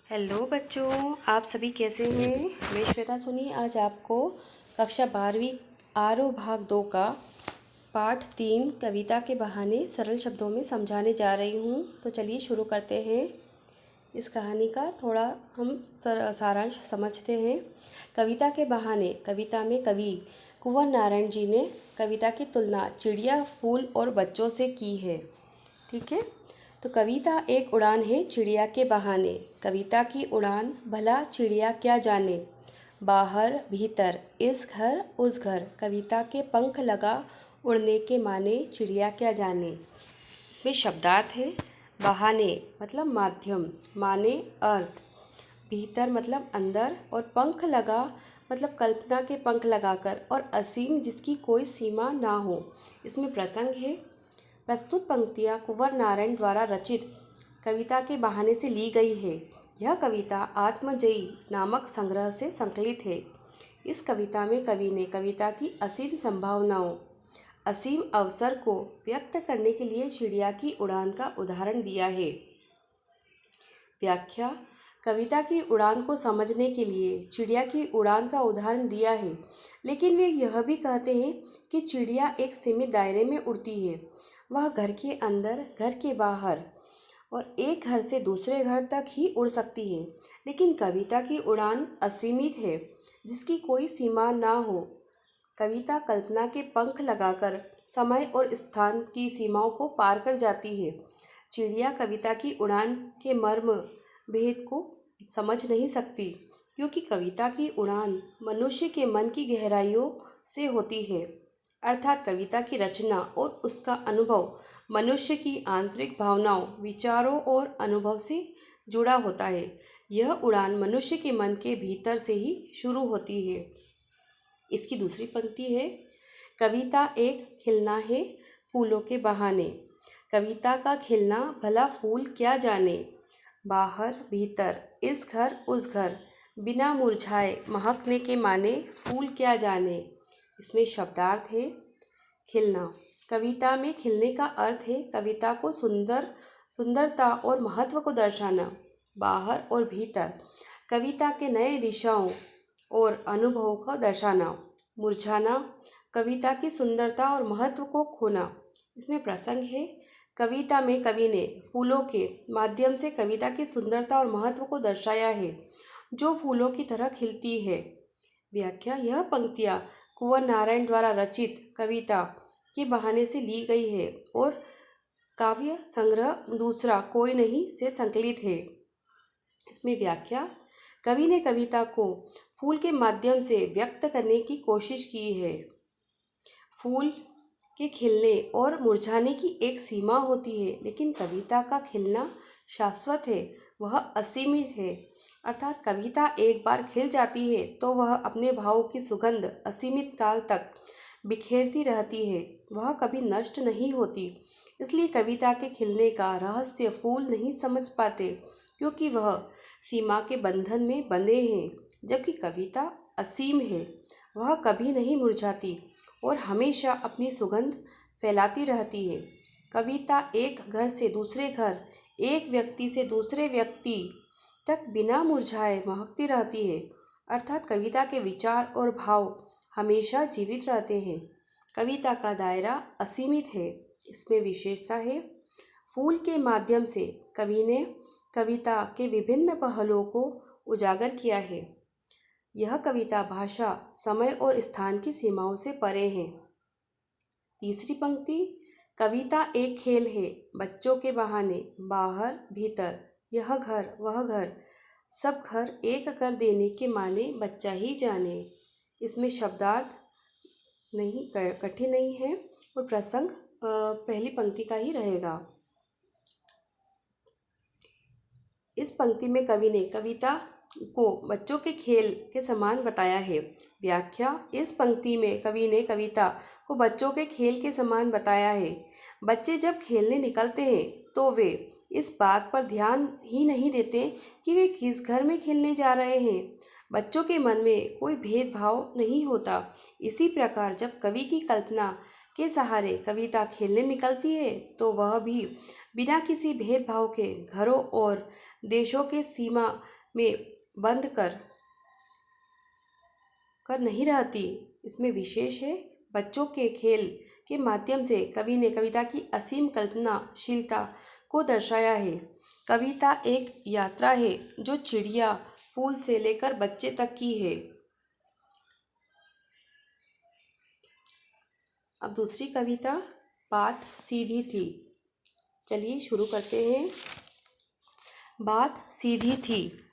Hello बच्चों, आप सभी कैसे हैं। मैं श्वेता सोनी आज आपको कक्षा 12वीं आरो भाग 2 का पाठ 3 कविता के बहाने सरल शब्दों में समझाने जा रही हूँ। तो चलिए शुरू करते हैं। इस कहानी का थोड़ा हम सारांश समझते हैं। कविता के बहाने कविता में कवि कुंवर नारायण जी ने कविता की तुलना चिड़िया, फूल और बच्चों से की है। ठीक है, तो कविता एक उड़ान है चिड़िया के बहाने। कविता की उड़ान भला चिड़िया क्या जाने, बाहर भीतर इस घर उस घर। कविता के पंख लगा उड़ने के माने, चिड़िया क्या जाने। इसमें शब्दार्थ है। बहाने मतलब माध्यम, माने अर्थ, भीतर मतलब अंदर, और पंख लगा मतलब कल्पना के पंख लगाकर, और असीम जिसकी कोई सीमा ना हो। इसमें प्रसंग है। प्रस्तुत पंक्तियाँ कुंवर नारायण द्वारा रचित कविता के बहाने से ली गई है। यह कविता आत्मजयी नामक संग्रह से संकलित है। इस कविता में कवि ने कविता की असीम संभावनाओं, असीम अवसर को व्यक्त करने के लिए चिड़िया की उड़ान का उदाहरण दिया है। व्याख्या। कविता की उड़ान को समझने के लिए चिड़िया की उड़ान का उदाहरण दिया है, लेकिन वे यह भी कहते हैं कि चिड़िया एक सीमित दायरे में उड़ती है। वह घर के अंदर, घर के बाहर और एक घर से दूसरे घर तक ही उड़ सकती है। लेकिन कविता की उड़ान असीमित है, जिसकी कोई सीमा ना हो। कविता कल्पना के पंख लगाकर समय और स्थान की सीमाओं को पार कर जाती है। चिड़िया कविता की उड़ान के मर्म भेद को समझ नहीं सकती, क्योंकि कविता की उड़ान मनुष्य के मन की गहराइयों से होती है। अर्थात कविता की रचना और उसका अनुभव मनुष्य की आंतरिक भावनाओं, विचारों और अनुभव से जुड़ा होता है। यह उड़ान मनुष्य के मन के भीतर से ही शुरू होती है। इसकी दूसरी पंक्ति है। कविता एक खिलना है फूलों के बहाने। कविता का खिलना भला फूल क्या जाने, बाहर भीतर इस घर उस घर, बिना मुरझाए महकने के माने, फूल क्या जाने। इसमें शब्दार्थ है। खिलना, कविता में खिलने का अर्थ है कविता को सुंदरता और महत्व को दर्शाना। बाहर और भीतर, कविता के नए दिशाओं और अनुभवों को दर्शाना। मुरझाना, कविता की सुंदरता और महत्व को खोना। इसमें प्रसंग है। कविता में कवि ने फूलों के माध्यम से कविता की सुंदरता और महत्व को दर्शाया है, जो फूलों की तरह खिलती है। व्याख्या। यह पंक्तियाँ कुंवर नारायण द्वारा रचित कविता के बहाने से ली गई है और काव्य संग्रह दूसरा कोई नहीं से संकलित है। इसमें व्याख्या। कवि ने कविता को फूल के माध्यम से व्यक्त करने की कोशिश की है। फूल के खिलने और मुरझाने की एक सीमा होती है, लेकिन कविता का खिलना शाश्वत है, वह असीमित है। अर्थात कविता एक बार खिल जाती है तो वह अपने भाव की सुगंध असीमित काल तक बिखेरती रहती है, वह कभी नष्ट नहीं होती। इसलिए कविता के खिलने का रहस्य फूल नहीं समझ पाते, क्योंकि वह सीमा के बंधन में बंधे हैं। जबकि कविता असीम है, वह कभी नहीं मुरझाती और हमेशा अपनी सुगंध फैलाती रहती है। कविता एक घर से दूसरे घर, एक व्यक्ति से दूसरे व्यक्ति तक बिना मुरझाए महकती रहती है। अर्थात कविता के विचार और भाव हमेशा जीवित रहते हैं। कविता का दायरा असीमित है। इसमें विशेषता है। फूल के माध्यम से कवि ने कविता के विभिन्न पहलुओं को उजागर किया है। यह कविता भाषा, समय और स्थान की सीमाओं से परे है। तीसरी पंक्ति। कविता एक खेल है बच्चों के बहाने, बाहर भीतर यह घर वह घर, सब घर एक कर देने के माने, बच्चा ही जाने। इसमें शब्दार्थ नहीं कठिन नहीं है और प्रसंग पहली पंक्ति का ही रहेगा। इस पंक्ति में कवि ने कविता को बच्चों के खेल के समान बताया है। व्याख्या। इस पंक्ति में कवि ने कविता को बच्चों के खेल के समान बताया है। बच्चे जब खेलने निकलते हैं तो वे इस बात पर ध्यान ही नहीं देते कि वे किस घर में खेलने जा रहे हैं। बच्चों के मन में कोई भेदभाव नहीं होता। इसी प्रकार जब कवि की कल्पना के सहारे कविता खेलने निकलती है तो वह भी बिना किसी भेदभाव के घरों और देशों के सीमा में बंद कर नहीं रहती। इसमें विशेष है, बच्चों के खेल के माध्यम से कवि ने कविता की असीम कल्पनाशीलता को दर्शाया है। कविता एक यात्रा है जो चिड़िया, फूल से लेकर बच्चे तक की है। अब दूसरी कविता, बात सीधी थी। चलिए शुरू करते हैं। बात सीधी थी,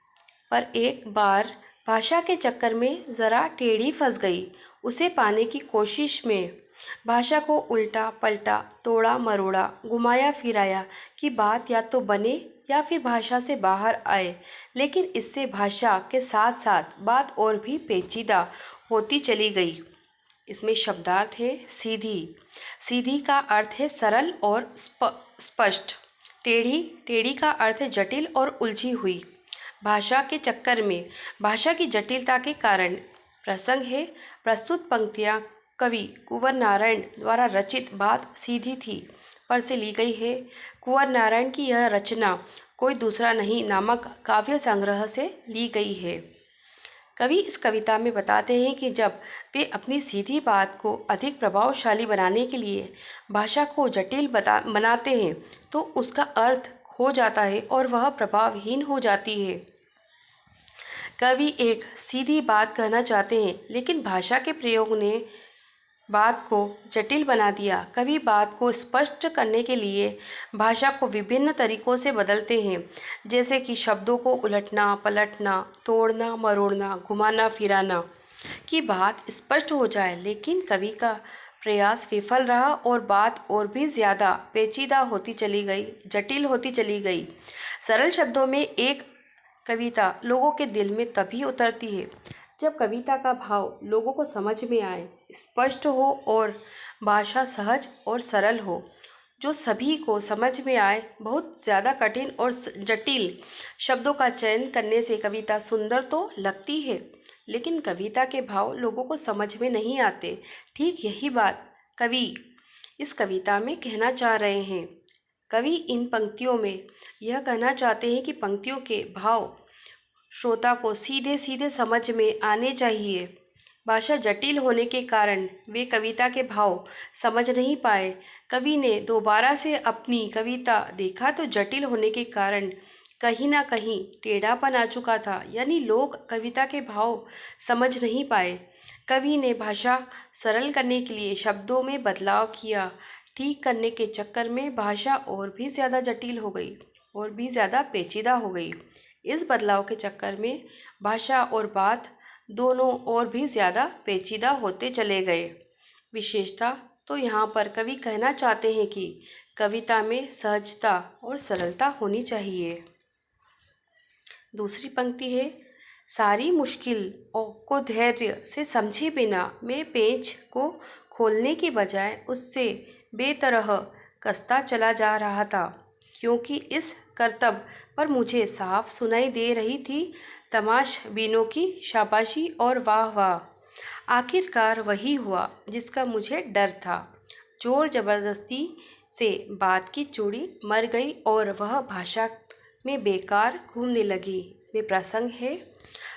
पर एक बार भाषा के चक्कर में ज़रा टेढ़ी फंस गई। उसे पाने की कोशिश में भाषा को उल्टा पलटा, तोड़ा मरोड़ा, घुमाया फिराया कि बात या तो बने या फिर भाषा से बाहर आए। लेकिन इससे भाषा के साथ साथ बात और भी पेचीदा होती चली गई। इसमें शब्दार्थ है सीधी। सीधी का अर्थ है सरल और स्पष्ट। टेढ़ी, टेढ़ी का अर्थ है जटिल और उलझी हुई। भाषा के चक्कर में, भाषा की जटिलता के कारण। प्रसंग है, प्रस्तुत पंक्तियाँ कवि कुंवर नारायण द्वारा रचित बात सीधी थी पर से ली गई है। कुंवर नारायण की यह रचना कोई दूसरा नहीं नामक काव्य संग्रह से ली गई है। कवि इस कविता में बताते हैं कि जब वे अपनी सीधी बात को अधिक प्रभावशाली बनाने के लिए भाषा को जटिल बनाते हैं तो उसका अर्थ खो जाता है और वह प्रभावहीन हो जाती है। कवि एक सीधी बात कहना चाहते हैं, लेकिन भाषा के प्रयोग ने बात को जटिल बना दिया। कवि बात को स्पष्ट करने के लिए भाषा को विभिन्न तरीकों से बदलते हैं, जैसे कि शब्दों को उलटना पलटना, तोड़ना मरोड़ना, घुमाना फिराना, कि बात स्पष्ट हो जाए। लेकिन कवि का प्रयास विफल रहा और बात और भी ज़्यादा पेचीदा होती चली गई, जटिल होती चली गई। सरल शब्दों में एक कविता लोगों के दिल में तभी उतरती है जब कविता का भाव लोगों को समझ में आए, स्पष्ट हो और भाषा सहज और सरल हो, जो सभी को समझ में आए। बहुत ज़्यादा कठिन और जटिल शब्दों का चयन करने से कविता सुंदर तो लगती है, लेकिन कविता के भाव लोगों को समझ में नहीं आते। ठीक यही बात कवि इस कविता में कहना चाह रहे हैं। कवि इन पंक्तियों में यह कहना चाहते हैं कि पंक्तियों के भाव श्रोता को सीधे सीधे समझ में आने चाहिए। भाषा जटिल होने के कारण वे कविता के भाव समझ नहीं पाए। कवि ने दोबारा से अपनी कविता देखा तो जटिल होने के कारण कहीं ना कहीं टेढ़ापन आ चुका था, यानी लोग कविता के भाव समझ नहीं पाए। कवि ने भाषा सरल करने के लिए शब्दों में बदलाव किया। ठीक करने के चक्कर में भाषा और भी ज़्यादा जटिल हो गई और भी ज़्यादा पेचीदा हो गई। इस बदलाव के चक्कर में भाषा और बात दोनों और भी ज़्यादा पेचीदा होते चले गए। विशेषता तो यहाँ पर कवि कहना चाहते हैं कि कविता में सहजता और सरलता होनी चाहिए। दूसरी पंक्ति है, सारी मुश्किल को धैर्य से समझे बिना मैं पेंच को खोलने के बजाय उससे बेतरह कसता चला जा रहा था, क्योंकि इस करतब पर मुझे साफ सुनाई दे रही थी तमाशबीनों की शाबाशी और वाह वाह। आखिरकार वही हुआ जिसका मुझे डर था। जोर जबरदस्ती से बात की चूड़ी मर गई और वह भाषा में बेकार घूमने लगी। वे प्रसंग है,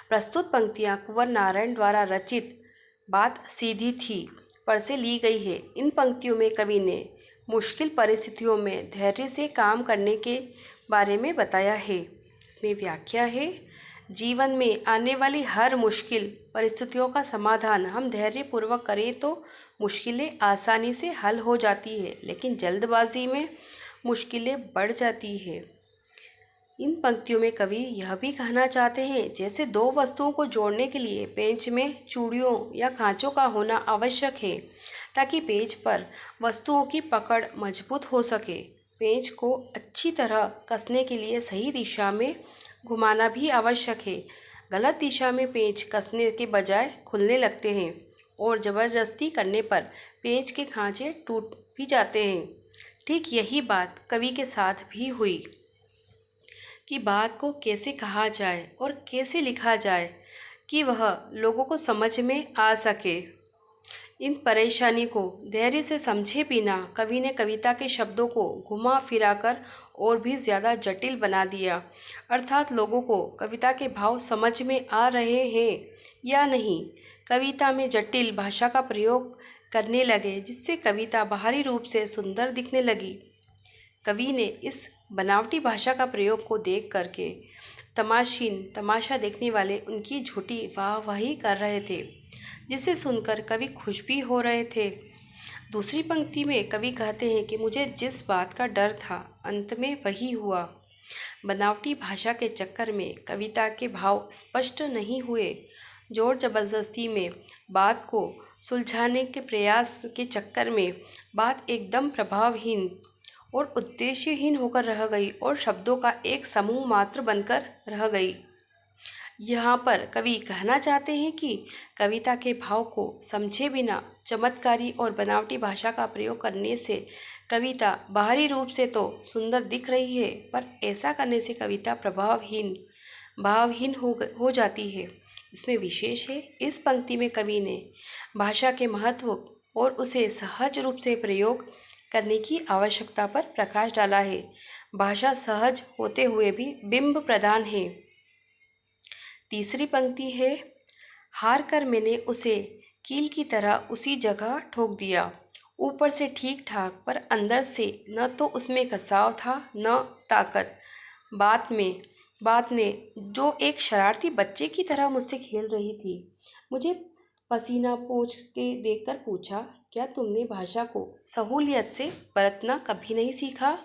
प्रस्तुत पंक्तियाँ कुंवर नारायण द्वारा रचित बात सीधी थी पर से ली गई है। इन पंक्तियों में कवि ने मुश्किल परिस्थितियों में धैर्य से काम करने के बारे में बताया है। इसमें व्याख्या है, जीवन में आने वाली हर मुश्किल परिस्थितियों का समाधान हम धैर्यपूर्वक करें तो मुश्किलें आसानी से हल हो जाती है, लेकिन जल्दबाजी में मुश्किलें बढ़ जाती है। इन पंक्तियों में कवि यह भी कहना चाहते हैं, जैसे दो वस्तुओं को जोड़ने के लिए पेंच में चूड़ियों या खांचों का होना आवश्यक है ताकि पेंच पर वस्तुओं की पकड़ मजबूत हो सके। पेंच को अच्छी तरह कसने के लिए सही दिशा में घुमाना भी आवश्यक है। गलत दिशा में पेंच कसने के बजाय खुलने लगते हैं और ज़बरदस्ती करने पर पेंच के खांचे टूट भी जाते हैं। ठीक यही बात कवि के साथ भी हुई कि बात को कैसे कहा जाए और कैसे लिखा जाए कि वह लोगों को समझ में आ सके। इन परेशानी को धैर्य से समझे बिना कवि ने कविता के शब्दों को घुमा फिराकर और भी ज़्यादा जटिल बना दिया। अर्थात लोगों को कविता के भाव समझ में आ रहे हैं या नहीं, कविता में जटिल भाषा का प्रयोग करने लगे, जिससे कविता बाहरी रूप से सुंदर दिखने लगी। कवि ने इस बनावटी भाषा का प्रयोग को देख करके तमाशा देखने वाले उनकी झूठी वाहवाही कर रहे थे, जिसे सुनकर कवि खुश भी हो रहे थे। दूसरी पंक्ति में कवि कहते हैं कि मुझे जिस बात का डर था अंत में वही हुआ। बनावटी भाषा के चक्कर में कविता के भाव स्पष्ट नहीं हुए। जोर जबरदस्ती में बात को सुलझाने के प्रयास के चक्कर में बात एकदम प्रभावहीन और उद्देश्यहीन होकर रह गई और शब्दों का एक समूह मात्र बनकर रह गई। यहाँ पर कवि कहना चाहते हैं कि कविता के भाव को समझे बिना चमत्कारी और बनावटी भाषा का प्रयोग करने से कविता बाहरी रूप से तो सुंदर दिख रही है, पर ऐसा करने से कविता भावहीन हो जाती है। इसमें विशेष है, इस पंक्ति में कवि ने भाषा के महत्व और उसे सहज रूप से प्रयोग करने की आवश्यकता पर प्रकाश डाला है। भाषा सहज होते हुए भी बिंब प्रधान है। तीसरी पंक्ति है, हार कर मैंने उसे कील की तरह उसी जगह ठोक दिया। ऊपर से ठीक ठाक, पर अंदर से न तो उसमें कसाव था न ताकत। बात ने जो एक शरारती बच्चे की तरह मुझसे खेल रही थी, मुझे पसीना पोंछते देखकर पूछा, क्या तुमने भाषा को सहूलियत से बरतना कभी नहीं सीखा?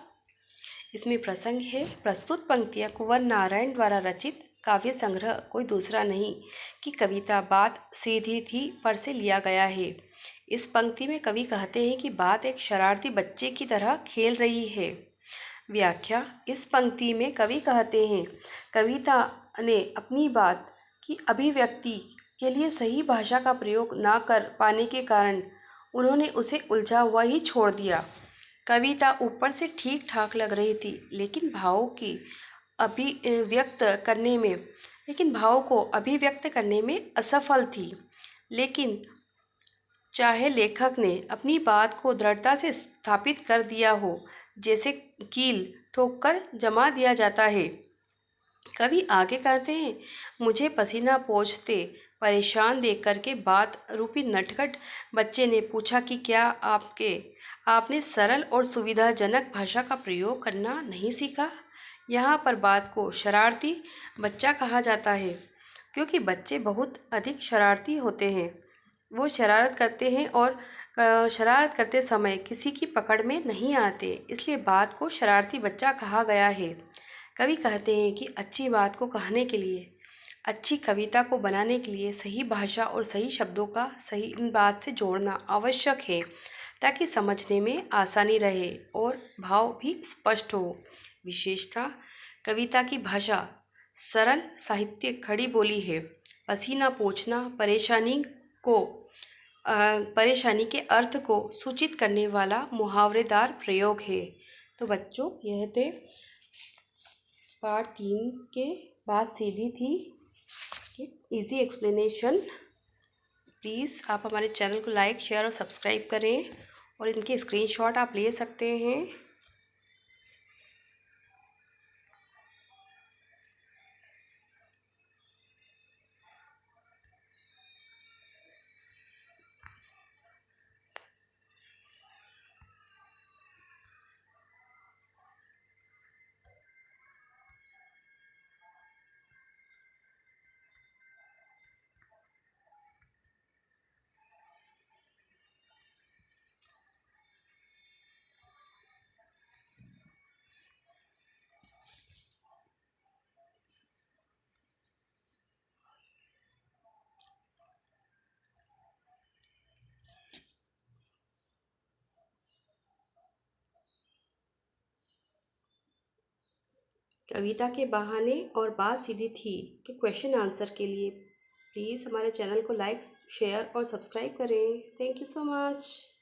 इसमें प्रसंग है, प्रस्तुत पंक्तियाँ कुंवर नारायण द्वारा रचित काव्य संग्रह कोई दूसरा नहीं कि कविता बात सीधी थी पर से लिया गया है। इस पंक्ति में कवि कहते हैं कि बात एक शरारती बच्चे की तरह खेल रही है। व्याख्या, इस पंक्ति में कवि कहते हैं कविता ने अपनी बात की अभिव्यक्ति के लिए सही भाषा का प्रयोग ना कर पाने के कारण उन्होंने उसे उलझा हुआ ही छोड़ दिया। कविता ऊपर से ठीक ठाक लग रही थी, लेकिन भावों को अभिव्यक्त करने में असफल थी। लेकिन चाहे लेखक ने अपनी बात को दृढ़ता से स्थापित कर दिया हो, जैसे कील ठोककर जमा दिया जाता है। कवि आगे कहते हैं, मुझे पसीना पोंछते परेशान देख करके बात रूपी नटखट बच्चे ने पूछा कि क्या आपने सरल और सुविधाजनक भाषा का प्रयोग करना नहीं सीखा? यहाँ पर बात को शरारती बच्चा कहा जाता है, क्योंकि बच्चे बहुत अधिक शरारती होते हैं। वो शरारत करते हैं और शरारत करते समय किसी की पकड़ में नहीं आते, इसलिए बात को शरारती बच्चा कहा गया है। कवि कहते हैं कि अच्छी बात को कहने के लिए, अच्छी कविता को बनाने के लिए सही भाषा और सही शब्दों का सही बात से जोड़ना आवश्यक है, ताकि समझने में आसानी रहे और भाव भी स्पष्ट हो। विशेषता, कविता की भाषा सरल साहित्य खड़ी बोली है। पसीना पोंछना परेशानी के अर्थ को सूचित करने वाला मुहावरेदार प्रयोग है। तो बच्चों, यह थे पार्ट 3 के बात सीधी थी इजी एक्सप्लेनेशन। प्लीज़ आप हमारे चैनल को लाइक, शेयर और सब्सक्राइब करें और इनके स्क्रीनशॉट आप ले सकते हैं। कविता के बहाने और बात सीधी थी के क्वेश्चन आंसर के लिए प्लीज़ हमारे चैनल को लाइक, शेयर और सब्सक्राइब करें। Thank you so much.